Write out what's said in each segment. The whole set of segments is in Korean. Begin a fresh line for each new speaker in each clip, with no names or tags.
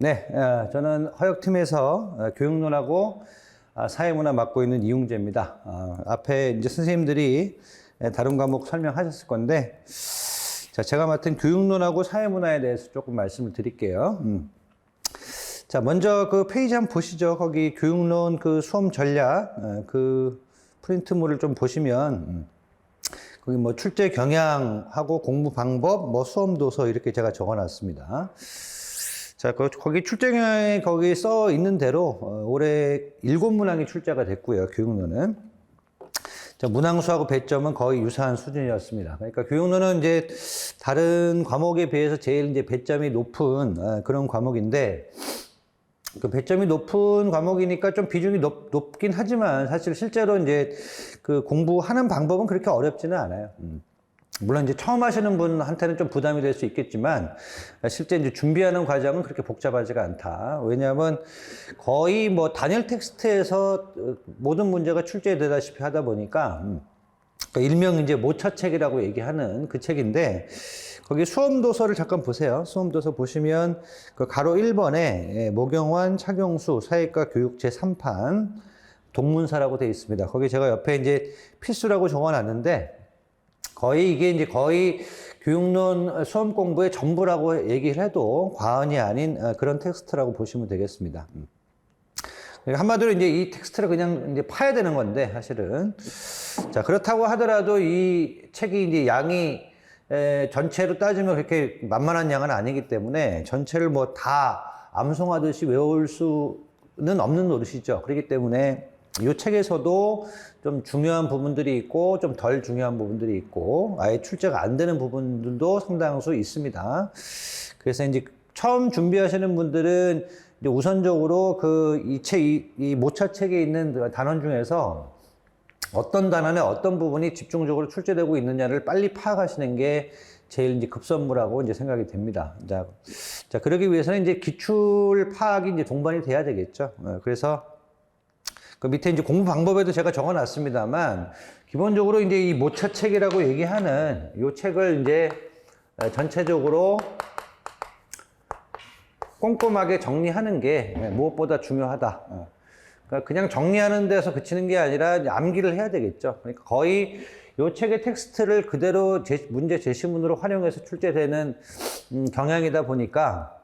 네, 저는 허역팀에서 교육론하고 사회문화 맡고 있는 이웅재입니다. 앞에 이제 선생님들이 다른 과목 설명하셨을 건데, 자, 제가 맡은 교육론하고 사회문화에 대해서 조금 말씀을 드릴게요. 자, 먼저 그 페이지 한번 보시죠. 거기 교육론 그 수험 전략, 그 프린트물을 좀 보시면, 거기 뭐 출제 경향하고 공부 방법, 뭐 수험 도서 이렇게 제가 적어 놨습니다. 자, 거기 출제 경향에 거기 써 있는 대로 올해 7문항이 출제가 됐고요. 교육론은. 자, 문항수하고 배점은 거의 유사한 수준이었습니다. 그러니까 교육론은 이제 다른 과목에 비해서 제일 이제 배점이 높은 그런 과목인데, 그 배점이 높은 과목이니까 좀 비중이 높긴 하지만 사실 실제로 이제 그 공부하는 방법은 그렇게 어렵지는 않아요. 물론 이제 처음 하시는 분한테는 좀 부담이 될 수 있겠지만 실제 이제 준비하는 과정은 그렇게 복잡하지가 않다. 왜냐하면 거의 뭐 단일 텍스트에서 모든 문제가 출제되다시피 하다 보니까 일명 이제 모차책이라고 얘기하는 그 책인데 거기 수험도서를 잠깐 보세요. 수험도서 보시면 그 가로 1번에 모경환, 차경수, 사회과 교육 제3판 동문사라고 되어 있습니다. 거기 제가 옆에 이제 필수라고 적어놨는데 거의 이게 이제 거의 교육론 수험 공부의 전부라고 얘기를 해도 과언이 아닌 그런 텍스트라고 보시면 되겠습니다. 한마디로 이제 이 텍스트를 그냥 이제 파야 되는 건데 사실은. 자, 그렇다고 하더라도 이 책이 이제 양이 전체로 따지면 그렇게 만만한 양은 아니기 때문에 전체를 뭐 다 암송하듯이 외울 수는 없는 노릇이죠. 그렇기 때문에 이 책에서도 좀 중요한 부분들이 있고 좀 덜 중요한 부분들이 있고 아예 출제가 안 되는 부분들도 상당수 있습니다. 그래서 이제 처음 준비하시는 분들은 이제 우선적으로 그 이 모차책에 있는 단원 중에서 어떤 단원에 어떤 부분이 집중적으로 출제되고 있느냐를 빨리 파악하시는 게 제일 이제 급선무라고 이제 생각이 됩니다. 자, 그러기 위해서는 이제 기출 파악이 이제 동반이 돼야 되겠죠. 그래서 그 밑에 이제 공부 방법에도 제가 적어 놨습니다만, 기본적으로 이제 이 모차책이라고 얘기하는 이 책을 이제 전체적으로 꼼꼼하게 정리하는 게 무엇보다 중요하다. 그러니까 그냥 정리하는 데서 그치는 게 아니라 암기를 해야 되겠죠. 그러니까 거의 이 책의 텍스트를 그대로 문제 제시문으로 활용해서 출제되는 경향이다 보니까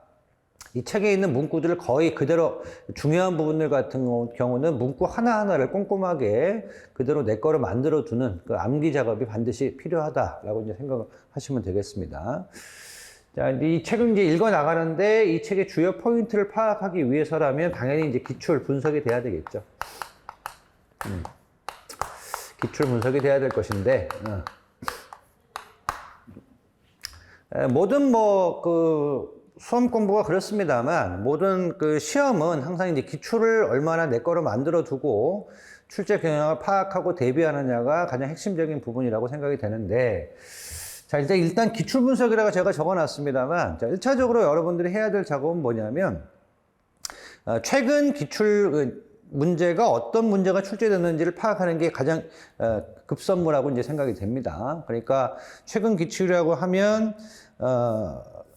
이 책에 있는 문구들을 거의 그대로 중요한 부분들 같은 경우는 문구 하나하나를 꼼꼼하게 그대로 내 거로 만들어 두는 그 암기 작업이 반드시 필요하다라고 이제 생각하시면 되겠습니다. 자, 이 책을 이제 읽어 나가는데 이 책의 주요 포인트를 파악하기 위해서라면 당연히 이제 기출 분석이 돼야 되겠죠. 기출 분석이 돼야 될 것인데, 모든 수험 공부가 그렇습니다만 모든 그 시험은 항상 이제 기출을 얼마나 내 거로 만들어 두고 출제 경향을 파악하고 대비하느냐가 가장 핵심적인 부분이라고 생각이 되는데, 자, 일단 기출 분석이라고 제가 적어 놨습니다만, 자, 1차적으로 여러분들이 해야 될 작업은 뭐냐면, 최근 기출 문제가 어떤 문제가 출제됐는지를 파악하는 게 가장 급선무라고 이제 생각이 됩니다. 그러니까 최근 기출이라고 하면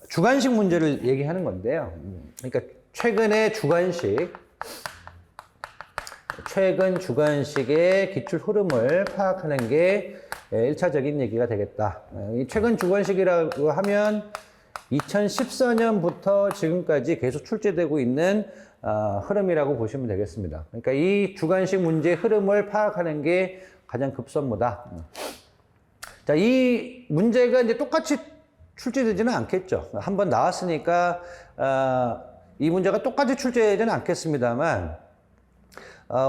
주관식 문제를 얘기하는 건데요. 그러니까 최근 주관식의 기출 흐름을 파악하는 게 1차적인 얘기가 되겠다. 이 최근 주관식이라고 하면 2014년부터 지금까지 계속 출제되고 있는 흐름이라고 보시면 되겠습니다. 그러니까 이 주관식 문제의 흐름을 파악하는 게 가장 급선무다. 자, 이 문제가 이제 똑같이 출제되지는 않겠죠. 한번 나왔으니까 이 문제가 똑같이 출제되지는 않겠습니다만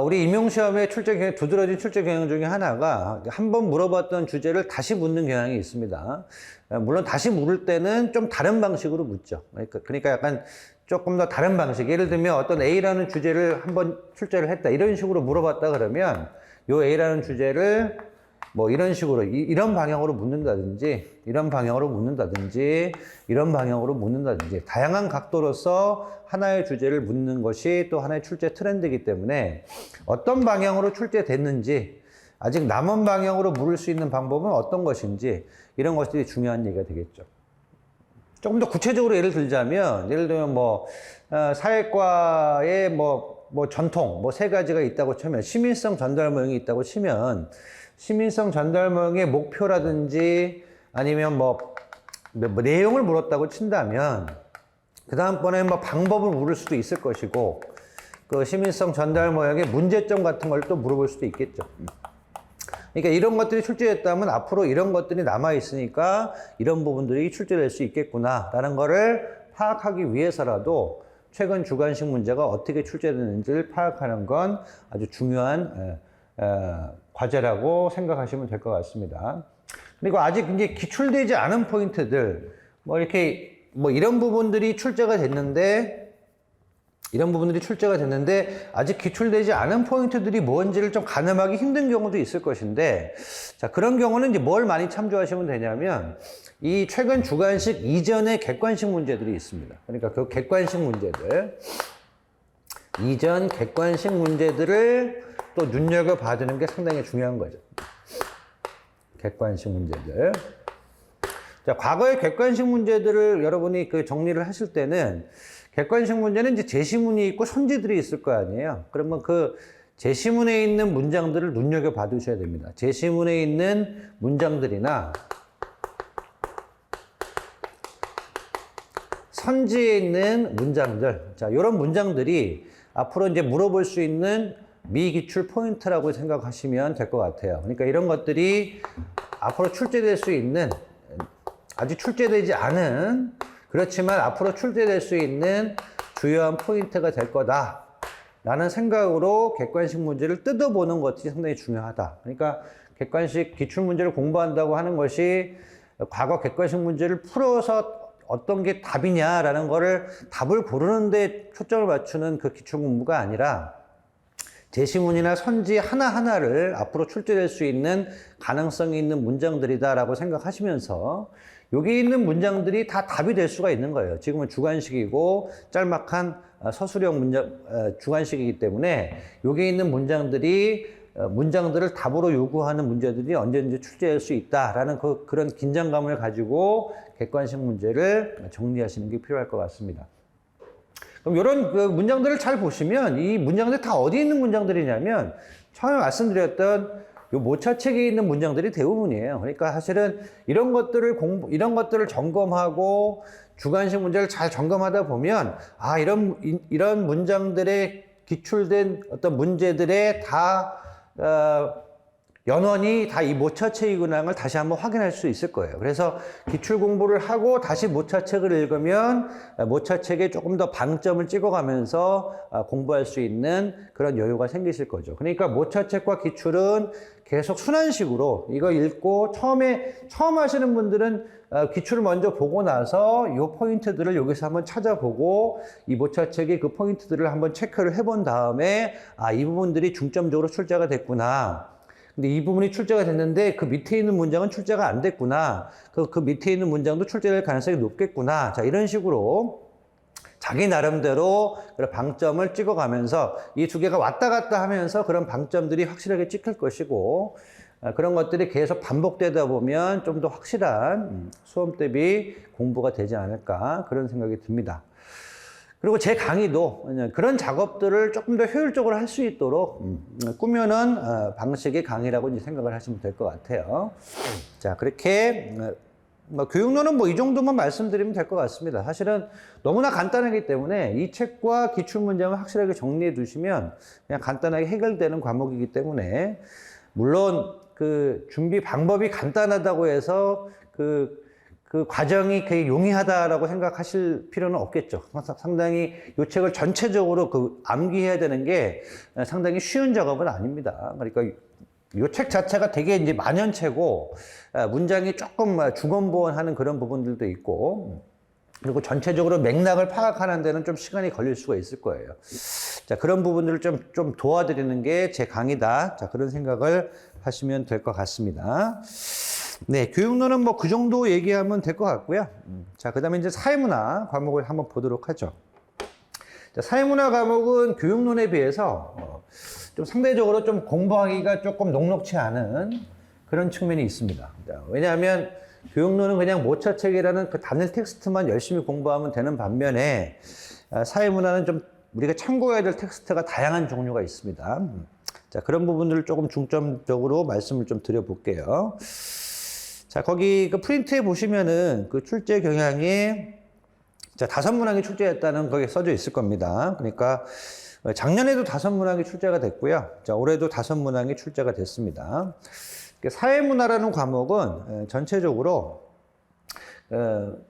우리 임용시험의 두드러진 출제 경향 중에 하나가 한 번 물어봤던 주제를 다시 묻는 경향이 있습니다. 물론 다시 물을 때는 좀 다른 방식으로 묻죠. 그러니까 약간 조금 더 다른 방식. 예를 들면 어떤 A라는 주제를 한번 출제를 했다. 이런 식으로 물어봤다 그러면 요 A라는 주제를 뭐 이런 식으로 이런 방향으로 묻는다든지 이런 방향으로 묻는다든지 이런 방향으로 묻는다든지 다양한 각도로서 하나의 주제를 묻는 것이 또 하나의 출제 트렌드이기 때문에 어떤 방향으로 출제됐는지 아직 남은 방향으로 물을 수 있는 방법은 어떤 것인지 이런 것들이 중요한 얘기가 되겠죠. 조금 더 구체적으로 예를 들자면, 예를 들면 사회과의 전통, 세 가지가 있다고 치면, 시민성 전달 모형이 있다고 치면, 시민성 전달 모형의 목표라든지 아니면 내용을 물었다고 친다면, 그 다음번에 방법을 물을 수도 있을 것이고, 그 시민성 전달 모형의 문제점 같은 걸 또 물어볼 수도 있겠죠. 그러니까 이런 것들이 출제됐다면 앞으로 이런 것들이 남아있으니까 이런 부분들이 출제될 수 있겠구나라는 거를 파악하기 위해서라도 최근 주관식 문제가 어떻게 출제되는지를 파악하는 건 아주 중요한 과제라고 생각하시면 될 것 같습니다. 그리고 아직 이제 기출되지 않은 포인트들, 이런 부분들이 출제가 됐는데, 아직 기출되지 않은 포인트들이 뭔지를 좀 가늠하기 힘든 경우도 있을 것인데, 자, 그런 경우는 이제 뭘 많이 참조하시면 되냐면, 이 최근 주관식 이전의 객관식 문제들이 있습니다. 그러니까 그 객관식 문제들, 이전 객관식 문제들을 또 눈여겨봐두는 게 상당히 중요한 거죠. 객관식 문제들. 자, 과거의 객관식 문제들을 여러분이 정리를 하실 때는 객관식 문제는 이제 제시문이 있고 선지들이 있을 거 아니에요. 그러면 그 제시문에 있는 문장들을 눈여겨봐 두셔야 됩니다. 제시문에 있는 문장들이나 선지에 있는 문장들. 자, 이런 문장들이 앞으로 이제 물어볼 수 있는 미기출 포인트라고 생각하시면 될 것 같아요. 그러니까 이런 것들이 앞으로 출제될 수 있는, 아직 출제되지 않은, 그렇지만 앞으로 출제될 수 있는 주요한 포인트가 될 거다 라는 생각으로 객관식 문제를 뜯어보는 것이 상당히 중요하다. 그러니까 객관식 기출문제를 공부한다고 하는 것이 과거 객관식 문제를 풀어서 어떤 게 답이냐라는 거를 답을 고르는 데 초점을 맞추는 그 기출공부가 아니라 제시문이나 선지 하나하나를 앞으로 출제될 수 있는 가능성이 있는 문장들이다라고 생각하시면서 여기 있는 문장들이 다 답이 될 수가 있는 거예요. 지금은 주관식이고 짤막한 서술형 주관식이기 때문에 여기 있는 문장들을 답으로 요구하는 문제들이 언제든지 출제할 수 있다라는 그런 긴장감을 가지고 객관식 문제를 정리하시는 게 필요할 것 같습니다. 그럼 이런 문장들을 잘 보시면 이 문장들이 다 어디 있는 문장들이냐면 처음에 말씀드렸던 요 모차책에 있는 문장들이 대부분이에요. 그러니까 사실은 이런 것들을 점검하고 주관식 문제를 잘 점검하다 보면 이런 문장들에 기출된 어떤 문제들에 연원이 다 이 모차책이구나라는 걸 다시 한번 확인할 수 있을 거예요. 그래서 기출 공부를 하고 다시 모차책을 읽으면 모차책에 조금 더 방점을 찍어가면서 공부할 수 있는 그런 여유가 생기실 거죠. 그러니까 모차책과 기출은 계속 순환식으로 이거 읽고 처음 하시는 분들은 기출을 먼저 보고 나서 이 포인트들을 여기서 한번 찾아보고 이 모차책의 그 포인트들을 한번 체크를 해본 다음에 이 부분들이 중점적으로 출제가 됐구나. 근데 이 부분이 출제가 됐는데 그 밑에 있는 문장은 출제가 안 됐구나. 그 밑에 있는 문장도 출제될 가능성이 높겠구나. 자, 이런 식으로 자기 나름대로 그런 방점을 찍어가면서 이 두 개가 왔다 갔다 하면서 그런 방점들이 확실하게 찍힐 것이고 그런 것들이 계속 반복되다 보면 좀 더 확실한 수험 대비 공부가 되지 않을까 그런 생각이 듭니다. 그리고 제 강의도 그런 작업들을 조금 더 효율적으로 할 수 있도록 꾸며놓은 방식의 강의라고 이제 생각을 하시면 될 것 같아요. 자, 그렇게 교육론은 이 정도만 말씀드리면 될 것 같습니다. 사실은 너무나 간단하기 때문에 이 책과 기출문장을 확실하게 정리해 두시면 그냥 간단하게 해결되는 과목이기 때문에 물론 그 준비 방법이 간단하다고 해서 그 과정이 되게 용이하다라고 생각하실 필요는 없겠죠. 상당히 이 책을 전체적으로 암기해야 되는 게 상당히 쉬운 작업은 아닙니다. 그러니까 이 책 자체가 되게 이제 만연체고 문장이 조금 중언부언하는 그런 부분들도 있고 그리고 전체적으로 맥락을 파악하는 데는 좀 시간이 걸릴 수가 있을 거예요. 자, 그런 부분들을 좀 도와드리는 게 제 강의다. 자, 그런 생각을 하시면 될 것 같습니다. 네, 교육론은 그 정도 얘기하면 될 것 같고요. 자, 그 다음에 이제 사회문화 과목을 한번 보도록 하죠. 자, 사회문화 과목은 교육론에 비해서 좀 상대적으로 좀 공부하기가 조금 녹록치 않은 그런 측면이 있습니다. 자, 왜냐하면 교육론은 그냥 모차책이라는 그 단일 텍스트만 열심히 공부하면 되는 반면에 사회문화는 좀 우리가 참고해야 될 텍스트가 다양한 종류가 있습니다. 자, 그런 부분들을 조금 중점적으로 말씀을 좀 드려볼게요. 자, 거기 그 프린트에 보시면은 그 출제 경향이 자, 5문항이 출제했다는 거기에 써져 있을 겁니다. 그러니까 작년에도 5문항이 출제가 됐고요. 자, 올해도 5문항이 출제가 됐습니다. 사회문화라는 과목은 전체적으로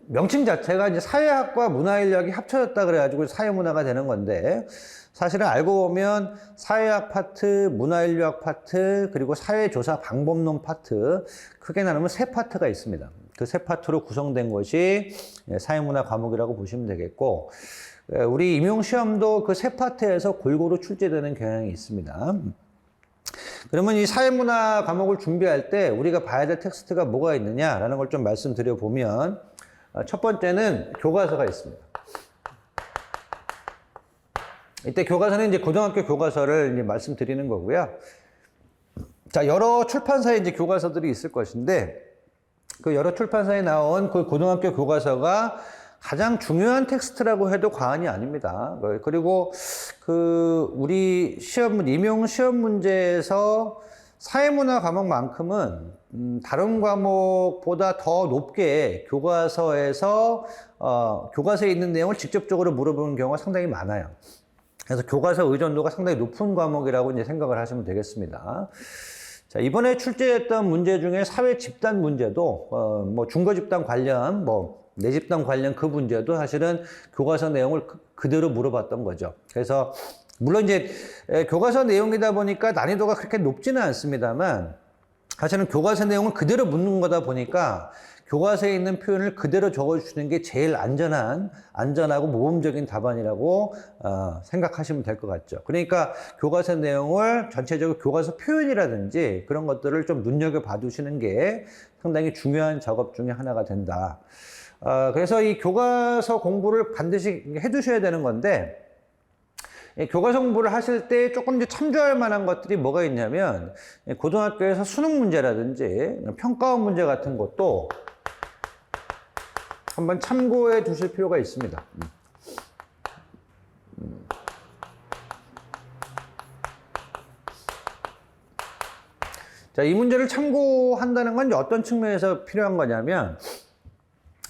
명칭 자체가 이제 사회학과 문화인력이 합쳐졌다 그래가지고 사회문화가 되는 건데 사실은 알고 보면 사회학 파트, 문화인류학 파트, 그리고 사회조사 방법론 파트 크게 나누면 3파트가 있습니다. 그 3파트로 구성된 것이 사회문화 과목이라고 보시면 되겠고 우리 임용시험도 그 3파트에서 골고루 출제되는 경향이 있습니다. 그러면 이 사회문화 과목을 준비할 때 우리가 봐야 될 텍스트가 뭐가 있느냐라는 걸 좀 말씀드려 보면 첫 번째는 교과서가 있습니다. 이때 교과서는 이제 고등학교 교과서를 이제 말씀드리는 거고요. 자, 여러 출판사에 이제 교과서들이 있을 것인데 그 여러 출판사에 나온 그 고등학교 교과서가 가장 중요한 텍스트라고 해도 과언이 아닙니다. 그리고 그 우리 임용 시험 문제에서 사회문화 과목만큼은 다른 과목보다 더 높게 교과서에 있는 내용을 직접적으로 물어보는 경우가 상당히 많아요. 그래서 교과서 의존도가 상당히 높은 과목이라고 이제 생각을 하시면 되겠습니다. 자, 이번에 출제했던 문제 중에 사회 집단 문제도 뭐 중거 집단 관련 내 집단 관련 그 문제도 사실은 교과서 내용을 그대로 물어봤던 거죠. 그래서 물론 이제 교과서 내용이다 보니까 난이도가 그렇게 높지는 않습니다만 사실은 교과서 내용을 그대로 묻는 거다 보니까 교과서에 있는 표현을 그대로 적어주시는 게 제일 안전하고 모범적인 답안이라고 생각하시면 될 것 같죠. 그러니까 교과서 내용을 전체적으로 교과서 표현이라든지 그런 것들을 좀 눈여겨봐 두시는 게 상당히 중요한 작업 중에 하나가 된다. 그래서 이 교과서 공부를 반드시 해두셔야 되는 건데 교과서 공부를 하실 때 조금 이제 참조할 만한 것들이 뭐가 있냐면 고등학교에서 수능 문제라든지 평가원 문제 같은 것도 한번 참고해 두실 필요가 있습니다. 자, 이 문제를 참고한다는 건 이제 어떤 측면에서 필요한 거냐면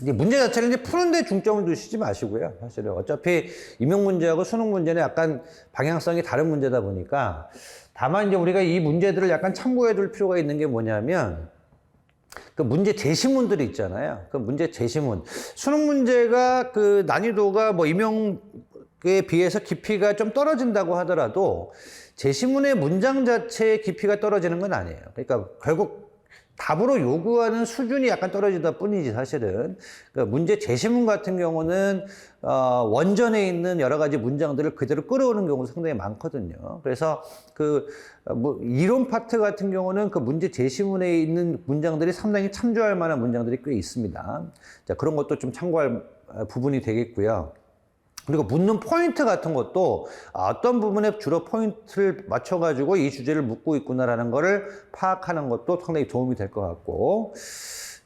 이제 문제 자체를 이제 푸는데 중점을 두시지 마시고요. 사실은 어차피 임용 문제하고 수능 문제는 약간 방향성이 다른 문제다 보니까 다만 이제 우리가 이 문제들을 약간 참고해 둘 필요가 있는 게 뭐냐면 그 문제 제시문들이 있잖아요. 그 문제 제시문. 수능 문제가 그 난이도가 뭐 임용에 비해서 깊이가 좀 떨어진다고 하더라도 제시문의 문장 자체의 깊이가 떨어지는 건 아니에요. 그러니까 결국 답으로 요구하는 수준이 약간 떨어지다 뿐이지 사실은. 그 문제 제시문 같은 경우는 원전에 있는 여러 가지 문장들을 그대로 끌어오는 경우가 상당히 많거든요. 그래서 이론 파트 같은 경우는 그 문제 제시문에 있는 문장들이 상당히 참조할 만한 문장들이 꽤 있습니다. 자, 그런 것도 좀 참고할 부분이 되겠고요. 그리고 묻는 포인트 같은 것도 어떤 부분에 주로 포인트를 맞춰가지고 이 주제를 묻고 있구나라는 거를 파악하는 것도 상당히 도움이 될 것 같고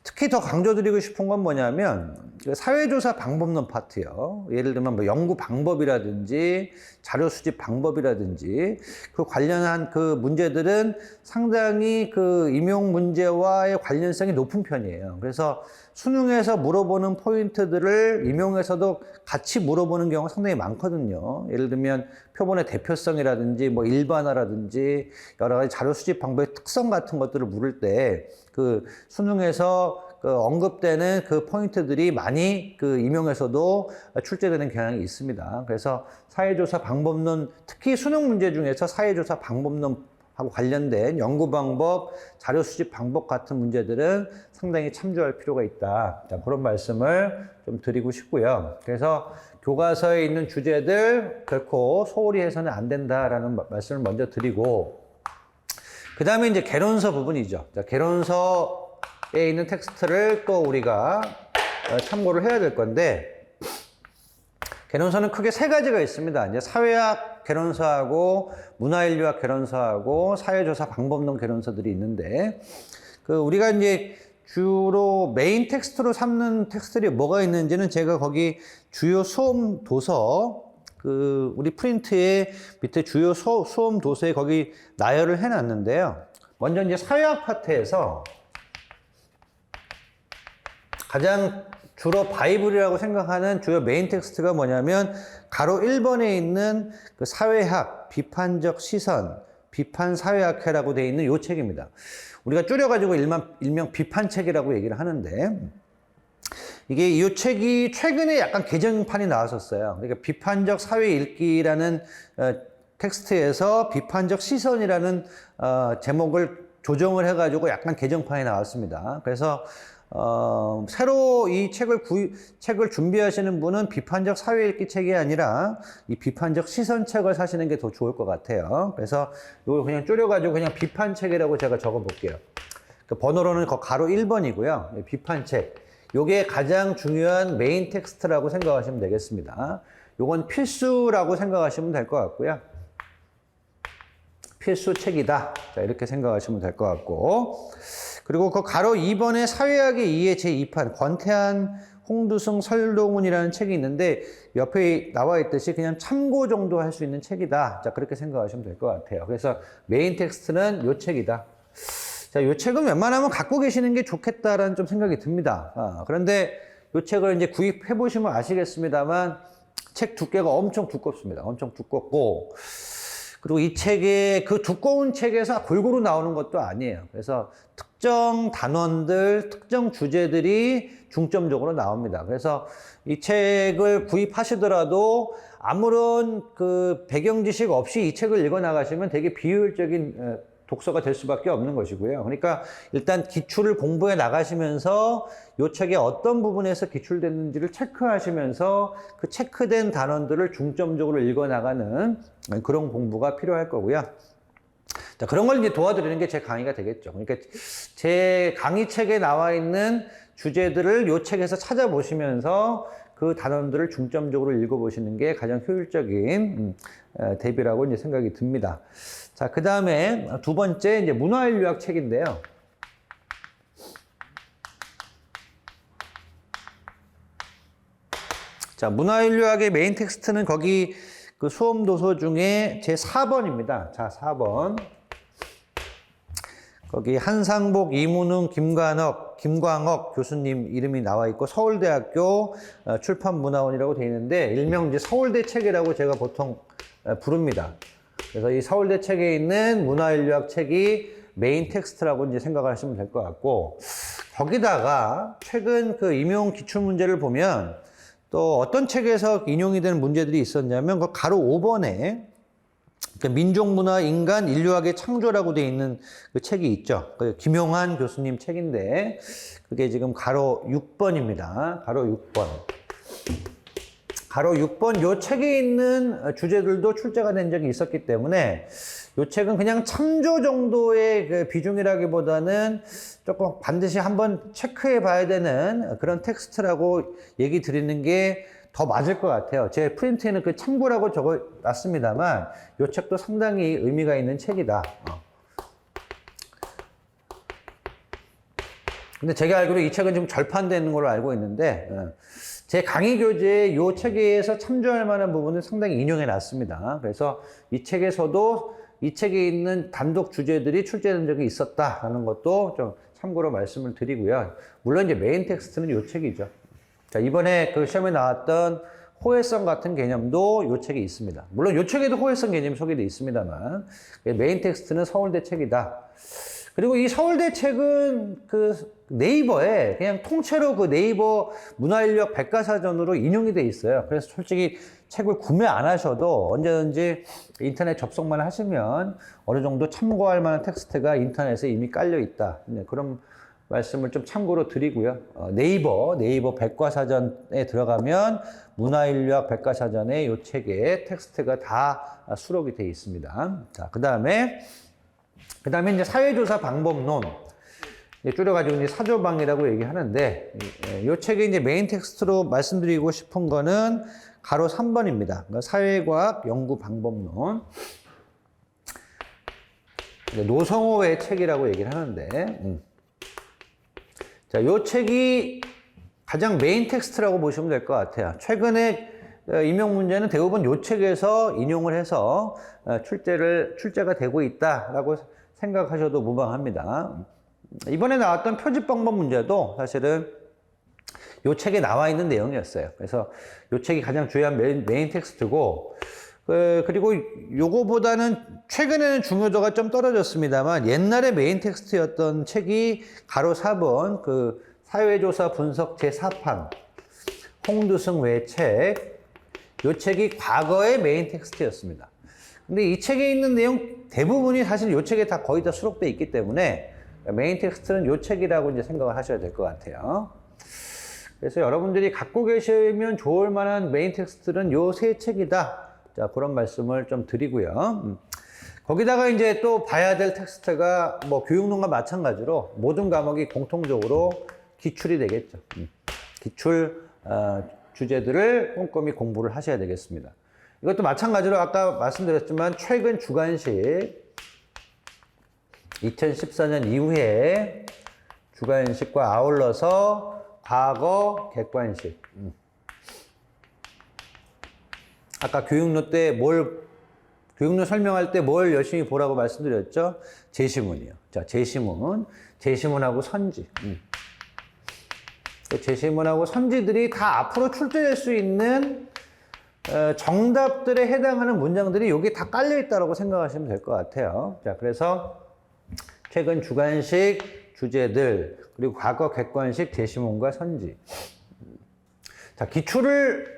특히 더 강조드리고 싶은 건 뭐냐면 사회조사 방법론 파트요. 예를 들면 뭐 연구 방법이라든지 자료 수집 방법이라든지 그 관련한 그 문제들은 상당히 그 임용 문제와의 관련성이 높은 편이에요. 그래서 수능에서 물어보는 포인트들을 임용에서도 같이 물어보는 경우가 상당히 많거든요. 예를 들면 표본의 대표성이라든지 뭐 일반화라든지 여러 가지 자료 수집 방법의 특성 같은 것들을 물을 때 그 수능에서 그 언급되는 그 포인트들이 많이 그 임용에서도 출제되는 경향이 있습니다. 그래서 사회조사 방법론, 특히 수능 문제 중에서 사회조사 방법론하고 관련된 연구 방법, 자료 수집 방법 같은 문제들은 상당히 참조할 필요가 있다. 자, 그런 말씀을 좀 드리고 싶고요. 그래서 교과서에 있는 주제들 결코 소홀히 해서는 안 된다라는 말씀을 먼저 드리고, 그 다음에 이제 개론서 부분이죠. 자, 개론서에 있는 텍스트를 또 우리가 참고를 해야 될 건데, 개론서는 크게 3가지가 있습니다. 이제 사회학 개론서하고 문화인류학 개론서하고 사회조사 방법론 개론서들이 있는데, 그 우리가 이제 주로 메인 텍스트로 삼는 텍스트들이 뭐가 있는지는 제가 거기 주요 수험 도서 우리 프린트에 밑에 주요 수험 도서에 거기 나열을 해놨는데요. 먼저 이제 사회학 파트에서 가장 주로 바이블이라고 생각하는 주요 메인 텍스트가 뭐냐면 가로 1번에 있는 그 사회학, 비판적 시선, 비판 사회학회라고 되어 있는 요 책입니다. 우리가 줄여가지고 일명 비판책이라고 얘기를 하는데 이게 이 책이 최근에 약간 개정판이 나왔었어요. 그러니까 비판적 사회 읽기라는 텍스트에서 비판적 시선이라는 제목을 조정을 해가지고 약간 개정판이 나왔습니다. 그래서 새로 이 책을 준비하시는 분은 비판적 사회 읽기 책이 아니라 이 비판적 시선 책을 사시는 게 더 좋을 것 같아요. 그래서 이걸 그냥 줄여가지고 그냥 비판책이라고 제가 적어 볼게요. 그 번호로는 가로 1번이고요. 비판책. 요게 가장 중요한 메인 텍스트라고 생각하시면 되겠습니다. 요건 필수라고 생각하시면 될 것 같고요. 필수 책이다. 자, 이렇게 생각하시면 될 것 같고. 그리고 그 가로 2번에 사회학의 2의 제2판, 권태한, 홍두승, 설동훈이라는 책이 있는데 옆에 나와 있듯이 그냥 참고 정도 할 수 있는 책이다. 자, 그렇게 생각하시면 될 것 같아요. 그래서 메인 텍스트는 요 책이다. 자, 요 책은 웬만하면 갖고 계시는 게 좋겠다라는 좀 생각이 듭니다. 그런데 요 책을 이제 구입해 보시면 아시겠습니다만 책 두께가 엄청 두껍습니다. 엄청 두껍고 그리고 이 책에 그 두꺼운 책에서 골고루 나오는 것도 아니에요. 그래서 특정 단원들, 특정 주제들이 중점적으로 나옵니다. 그래서 이 책을 구입하시더라도 아무런 그 배경 지식 없이 이 책을 읽어 나가시면 되게 비효율적인 독서가 될 수밖에 없는 것이고요. 그러니까 일단 기출을 공부해 나가시면서 이 책의 어떤 부분에서 기출됐는지를 체크하시면서 그 체크된 단원들을 중점적으로 읽어 나가는 그런 공부가 필요할 거고요. 자, 그런 걸 이제 도와드리는 게 제 강의가 되겠죠. 그러니까 제 강의 책에 나와 있는 주제들을 이 책에서 찾아보시면서 그 단원들을 중점적으로 읽어보시는 게 가장 효율적인 대비라고 이제 생각이 듭니다. 자, 그 다음에 두 번째 이제 문화인류학 책인데요. 자, 문화인류학의 메인 텍스트는 거기 그 수험 도서 중에 제 4번입니다. 자, 4번. 거기 한상복, 이문웅, 김광옥 교수님 이름이 나와 있고 서울대학교 출판문화원이라고 되어 있는데 일명 이제 서울대 책이라고 제가 보통 부릅니다. 그래서 이 서울대 책에 있는 문화인류학 책이 메인 텍스트라고 이제 생각을 하시면 될 것 같고 거기다가 최근 그 임용 기출 문제를 보면 또 어떤 책에서 인용이 되는 문제들이 있었냐면 그 가로 5번에 민족문화, 인간, 인류학의 창조라고 되어 있는 그 책이 있죠. 그 김용환 교수님 책인데 그게 지금 가로 6번입니다. 가로 6번. 가로 6번 요 책에 있는 주제들도 출제가 된 적이 있었기 때문에 요 책은 그냥 참조 정도의 그 비중이라기보다는 조금 반드시 한번 체크해 봐야 되는 그런 텍스트라고 얘기 드리는 게 더 맞을 것 같아요. 제 프린트에는 그 참고라고 적어 놨습니다만 요 책도 상당히 의미가 있는 책이다. 근데 제가 알기로 이 책은 좀 절판되는 걸로 알고 있는데 제 강의 교재에 이 책에서 참조할 만한 부분은 상당히 인용해 놨습니다. 그래서 이 책에서도 이 책에 있는 단독 주제들이 출제된 적이 있었다라는 것도 좀 참고로 말씀을 드리고요. 물론 이제 메인 텍스트는 이 책이죠. 자, 이번에 그 시험에 나왔던 호혜성 같은 개념도 이 책에 있습니다. 물론 이 책에도 호혜성 개념이 소개되어 있습니다만 메인 텍스트는 서울대 책이다. 그리고 이 서울대 책은 그 네이버에 그냥 통째로 그 네이버 문화인류학 백과사전으로 인용이 돼 있어요. 그래서 솔직히 책을 구매 안 하셔도 언제든지 인터넷 접속만 하시면 어느 정도 참고할 만한 텍스트가 인터넷에 이미 깔려 있다. 그런 말씀을 좀 참고로 드리고요. 네이버 백과사전에 들어가면 문화인류학 백과사전에 이 책에 텍스트가 다 수록이 되어 있습니다. 자, 그 다음에 이제 사회조사 방법론. 줄여가지고 이제 사조방이라고 얘기하는데, 이 책의 이제 메인 텍스트로 말씀드리고 싶은 거는 가로 3번입니다. 그러니까 사회과학 연구 방법론. 노성호의 책이라고 얘기를 하는데, 자, 요 책이 가장 메인 텍스트라고 보시면 될 것 같아요. 최근에 임용 문제는 대부분 요 책에서 인용을 해서 출제가 되고 있다라고 생각하셔도 무방합니다. 이번에 나왔던 표집방법 문제도 사실은 요 책에 나와 있는 내용이었어요. 그래서 요 책이 가장 중요한 메인 텍스트고, 그리고 요거보다는 최근에는 중요도가 좀 떨어졌습니다만 옛날에 메인 텍스트였던 책이 가로 4번 그 사회조사 분석 제4판 홍두승 외책, 요 책이 과거의 메인 텍스트였습니다. 근데 이 책에 있는 내용 대부분이 사실 요 책에 다 거의 다 수록되어 있기 때문에 메인 텍스트는 요 책이라고 이제 생각을 하셔야 될 것 같아요. 그래서 여러분들이 갖고 계시면 좋을 만한 메인 텍스트는 요 세 책이다. 자, 그런 말씀을 좀 드리고요. 거기다가 이제 또 봐야 될 텍스트가 뭐 교육론과 마찬가지로 모든 과목이 공통적으로 기출이 되겠죠. 기출 주제들을 꼼꼼히 공부를 하셔야 되겠습니다. 이것도 마찬가지로 아까 말씀드렸지만 최근 주관식 2014년 이후에 주관식과 아울러서 과거 객관식. 아까 교육론 설명할 때 뭘 열심히 보라고 말씀드렸죠? 제시문이요. 자, 제시문하고 선지. 제시문하고 선지들이 다 앞으로 출제될 수 있는 정답들에 해당하는 문장들이 여기 다 깔려 있다고 생각하시면 될 것 같아요. 자, 그래서 최근 주관식 주제들, 그리고 과거 객관식 제시문과 선지. 자, 기출을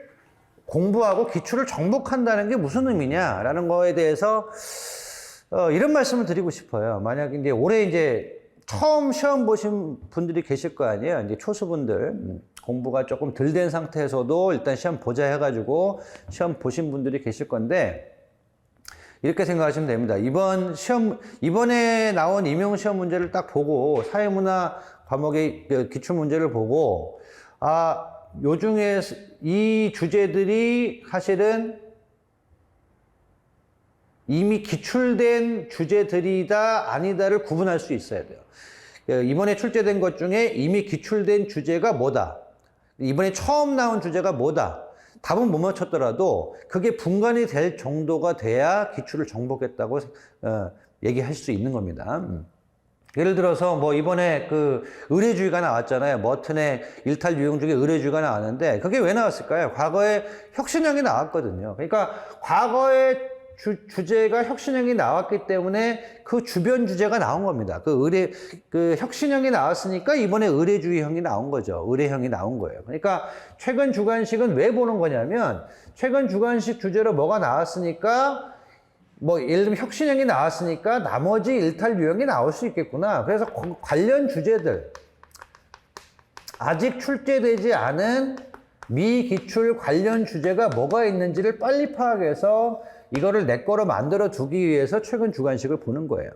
공부하고 기출을 정복한다는 게 무슨 의미냐라는 거에 대해서 이런 말씀을 드리고 싶어요. 만약 이제 올해 이제 처음 시험 보신 분들이 계실 거 아니에요. 이제 초수분들 공부가 조금 덜 된 상태에서도 일단 시험 보자 해가지고 시험 보신 분들이 계실 건데 이렇게 생각하시면 됩니다. 이번에 나온 임용시험 문제를 딱 보고 사회문화 과목의 기출 문제를 보고 요 중에 이 주제들이 사실은 이미 기출된 주제들이다 아니다를 구분할 수 있어야 돼요. 이번에 출제된 것 중에 이미 기출된 주제가 뭐다. 이번에 처음 나온 주제가 뭐다. 답은 못 맞췄더라도 그게 분간이 될 정도가 돼야 기출을 정복했다고 얘기할 수 있는 겁니다. 예를 들어서 뭐 이번에 그 의례주의가 나왔잖아요. 머튼의 일탈 유형 중에 의례주의가 나왔는데 그게 왜 나왔을까요? 과거에 혁신형이 나왔거든요. 그러니까 과거에 주제가 혁신형이 나왔기 때문에 그 주변 주제가 나온 겁니다. 그 혁신형이 나왔으니까 이번에 의례주의형이 나온 거죠. 의례형이 나온 거예요. 그러니까 최근 주관식은 왜 보는 거냐면 최근 주관식 주제로 뭐가 나왔으니까 뭐 예를 들면 혁신형이 나왔으니까 나머지 일탈 유형이 나올 수 있겠구나. 그래서 관련 주제들 아직 출제되지 않은 미기출 관련 주제가 뭐가 있는지를 빨리 파악해서 이거를 내 거로 만들어 두기 위해서 최근 주관식을 보는 거예요.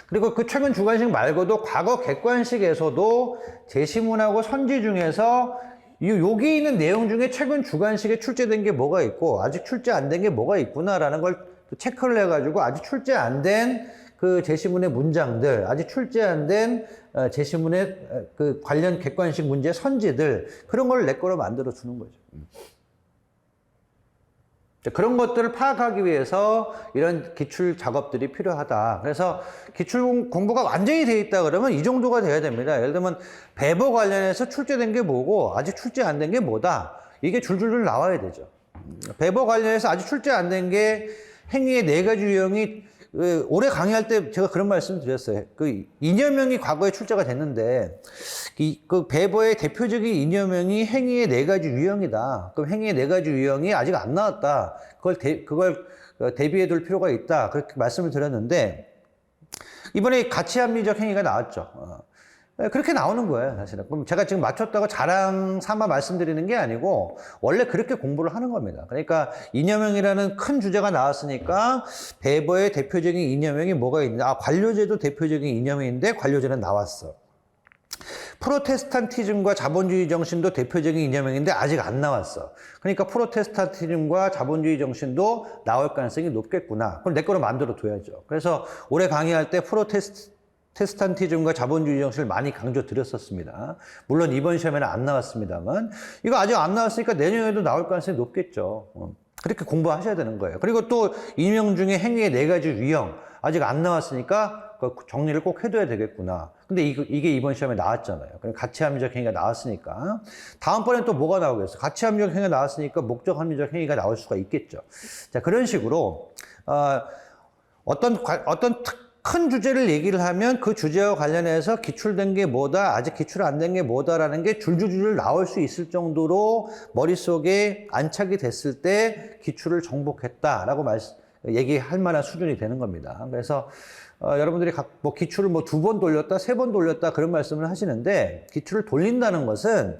그리고 그 최근 주관식 말고도 과거 객관식에서도 제시문하고 선지 중에서 여기 있는 내용 중에 최근 주관식에 출제된 게 뭐가 있고 아직 출제 안 된 게 뭐가 있구나라는 걸 체크를 해가지고 아직 출제 안 된 그 제시문의 문장들, 아직 출제 안 된 제시문의 그 관련 객관식 문제 선지들 그런 걸 내 거로 만들어 주는 거죠. 그런 것들을 파악하기 위해서 이런 기출 작업들이 필요하다. 그래서 기출 공부가 완전히 돼 있다 그러면 이 정도가 돼야 됩니다. 예를 들면 배보 관련해서 출제된 게 뭐고 아직 출제 안 된 게 뭐다. 이게 줄줄줄 나와야 되죠. 배보 관련해서 아직 출제 안 된 게 행위의 4가지 유형이 올해 강의할 때 제가 그런 말씀 드렸어요. 그 이념형이 과거에 출제가 됐는데 그 배보의 대표적인 이념형이 행위의 4가지 유형이다. 그럼 행위의 4가지 유형이 아직 안 나왔다. 그걸 대비해 둘 필요가 있다. 그렇게 말씀을 드렸는데 이번에 가치합리적 행위가 나왔죠. 그렇게 나오는 거예요, 사실은. 그럼 제가 지금 맞췄다고 자랑 삼아 말씀드리는 게 아니고 원래 그렇게 공부를 하는 겁니다. 그러니까 이념형이라는 큰 주제가 나왔으니까 배보의 대표적인 이념형이 뭐가 있냐. 관료제도 대표적인 이념형인데 관료제는 나왔어. 프로테스탄티즘과 자본주의 정신도 대표적인 이념형인데 아직 안 나왔어. 그러니까 프로테스탄티즘과 자본주의 정신도 나올 가능성이 높겠구나. 그럼 내 거로 만들어 둬야죠. 그래서 올해 강의할 때 테스탄티즘과 자본주의 정신을 많이 강조드렸었습니다. 물론 이번 시험에는 안 나왔습니다만 이거 아직 안 나왔으니까 내년에도 나올 가능성이 높겠죠. 그렇게 공부하셔야 되는 거예요. 그리고 또 인명 중에 행위의 4가지 유형 아직 안 나왔으니까 정리를 꼭 해둬야 되겠구나. 근데 이게 이번 시험에 나왔잖아요. 그럼 가치합리적 행위가 나왔으니까 다음번에 또 뭐가 나오겠어? 가치합리적 행위가 나왔으니까 목적합리적 행위가 나올 수가 있겠죠. 자, 그런 식으로 어떤 큰 주제를 얘기를 하면 그 주제와 관련해서 기출된 게 뭐다, 아직 기출 안 된 게 뭐다라는 게 줄줄줄 나올 수 있을 정도로 머릿속에 안착이 됐을 때 기출을 정복했다라고 얘기할 만한 수준이 되는 겁니다. 그래서 여러분들이 기출을 2번 돌렸다, 3번 돌렸다 그런 말씀을 하시는데 기출을 돌린다는 것은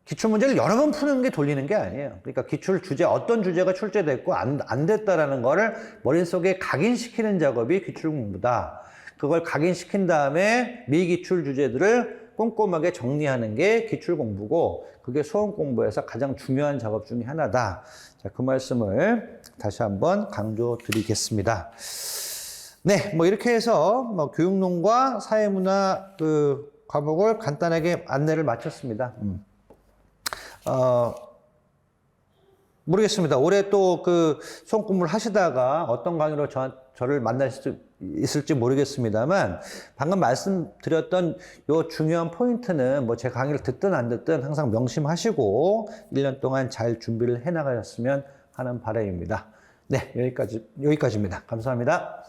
기출 문제를 여러 번 푸는 게 돌리는 게 아니에요. 그러니까 기출 주제, 어떤 주제가 출제됐고 안 됐다라는 거를 머릿속에 각인시키는 작업이 기출 공부다. 그걸 각인시킨 다음에 미기출 주제들을 꼼꼼하게 정리하는 게 기출 공부고 그게 수험 공부에서 가장 중요한 작업 중에 하나다. 자, 그 말씀을 다시 한번 강조드리겠습니다. 네, 이렇게 해서 교육론과 사회문화 과목을 간단하게 안내를 마쳤습니다. 모르겠습니다. 올해 또 수험 공부를 하시다가 어떤 강의로 저를 만날 수 있을지 모르겠습니다만 방금 말씀드렸던 요 중요한 포인트는 제 강의를 듣든 안 듣든 항상 명심하시고 1년 동안 잘 준비를 해 나가셨으면 하는 바람입니다. 네, 여기까지입니다. 감사합니다.